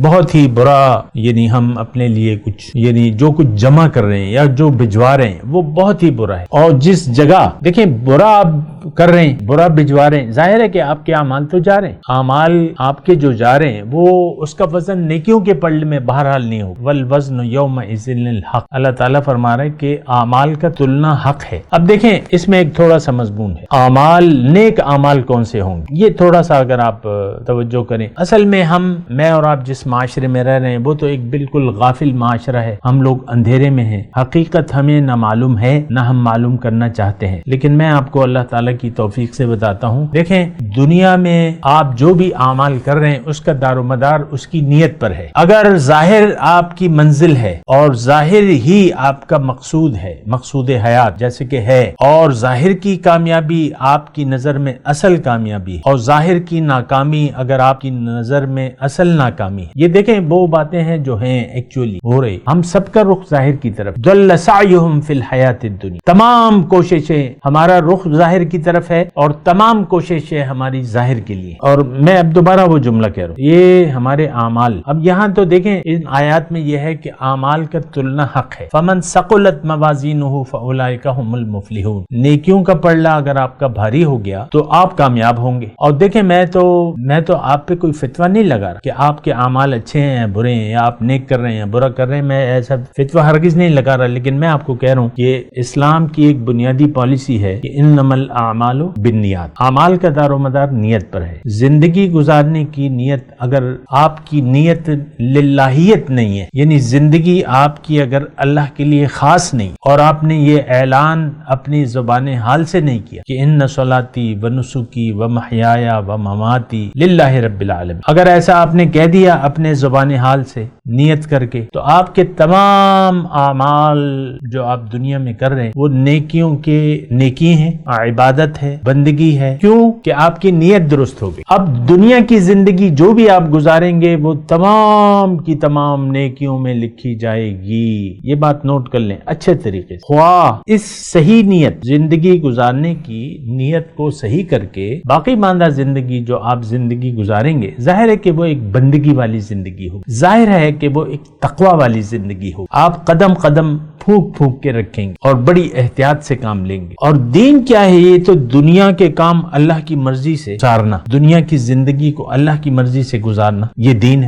بہت ہی برا یعنی ہم اپنے لیے کچھ یعنی جو کچھ جمع کر رہے ہیں یا جو بھجوا رہے ہیں وہ بہت ہی برا ہے. اور جس جگہ دیکھیں برا آپ کر رہے ہیں، برا بھجوا رہے ہیں، ظاہر ہے کہ آپ کے اعمال تو جا رہے ہیں، اعمال آپ کے جو جا رہے ہیں وہ اس کا وزن نیکیوں کے پلڑے میں بہرحال نہیں ہوگا. والوزن یومئذ للحق، اللہ تعالیٰ فرما رہے کہ اعمال کا تلنا حق ہے. اب دیکھیں اس میں ایک تھوڑا سا مضمون ہے، اعمال نیک اعمال کون سے ہوں گے، یہ تھوڑا سا اگر آپ توجہ کریں. اصل میں میں اور آپ جس معاشرے میں رہ رہے ہیں وہ تو ایک بالکل غافل معاشرہ ہے، ہم لوگ اندھیرے میں ہیں، حقیقت ہمیں نہ معلوم ہے نہ ہم معلوم کرنا چاہتے ہیں. لیکن میں آپ کو اللہ تعالیٰ کی توفیق سے بتاتا ہوں، دیکھیں دنیا میں آپ جو بھی اعمال کر رہے ہیں اس کا دار و مدار اس کی نیت پر ہے. اگر ظاہر آپ کی منزل ہے اور ظاہر ہی آپ کا مقصود ہے، مقصود حیات جیسے کہ ہے، اور ظاہر کی کامیابی آپ کی نظر میں اصل کامیابی اور ظاہر کی ناکامی اگر آپ کی نظر میں اصل ناکامی ہے، یہ دیکھیں وہ باتیں ہیں جو ہیں ایکچولی ہو رہی. ہم سب کا رخ ظاہر کی طرف، ضل سعیہم فی الحیات الدنیا، تمام کوششیں ہمارا رخ ظاہر کی طرف ہے اور تمام کوششیں ہماری ظاہر کے لیے. اور میں اب دوبارہ وہ جملہ کہہ رہا ہوں، یہ ہمارے اعمال. اب یہاں تو دیکھیں ان آیات میں یہ ہے کہ اعمال کا تلنا حق ہے. فمن ثقلت موازینہ فاولئک هم المفلحون، نیکیوں کا پلڑا اگر آپ کا بھاری ہو گیا تو آپ کامیاب ہوں گے. اور دیکھیں میں تو آپ پہ کوئی فتویٰ نہیں لگا رہا کہ آپ کے اعمال اچھے ہیں برے ہیں، یا آپ نیک کر رہے ہیں برا کر رہے ہیں، میں ایسا فتویٰ ہرگز نہیں لگا رہا. لیکن میں آپ کو کہہ رہا ہوں کہ اسلام کی ایک بنیادی پالیسی ہے کہ انما الاعمال بالنیات، اعمال کا دار و مدار نیت پر ہے. زندگی گزارنے کی نیت اگر آپ کی نیت للہیت نہیں ہے، یعنی زندگی آپ کی اگر اللہ کے لیے خاص نہیں، اور آپ نے یہ اعلان اپنی زبان حال سے نہیں کیا کہ ان صلاتی و نسکی و محیایا و مماتی للہ رب العالمین، اگر ایسا آپ نے کہہ دیا اپنے زبان حال سے نیت کر کے، تو آپ کے تمام اعمال جو آپ دنیا میں کر رہے ہیں وہ نیکیوں کے نیکی ہیں، عبادت ہے، بندگی ہے. کیوں کہ آپ کی نیت درست ہوگی. اب دنیا کی زندگی جو بھی آپ گزاریں گے وہ تمام کی تمام نیکیوں میں لکھی جائے گی. یہ بات نوٹ کر لیں اچھے طریقے سے. خواہ اس صحیح نیت زندگی گزارنے کی نیت کو صحیح کر کے باقی ماندہ زندگی جو آپ زندگی گزاریں گے، ظاہر ہے کہ وہ ایک بندگی والی زندگی ہو، ظاہر ہے کہ وہ ایک تقوی والی زندگی ہو. آپ قدم قدم پھونک پھونک کے رکھیں گے اور بڑی احتیاط سے کام لیں گے. اور دین کیا ہے؟ یہ تو دنیا کے کام اللہ کی مرضی سے گزارنا، دنیا کی زندگی کو اللہ کی مرضی سے گزارنا، یہ دین ہے.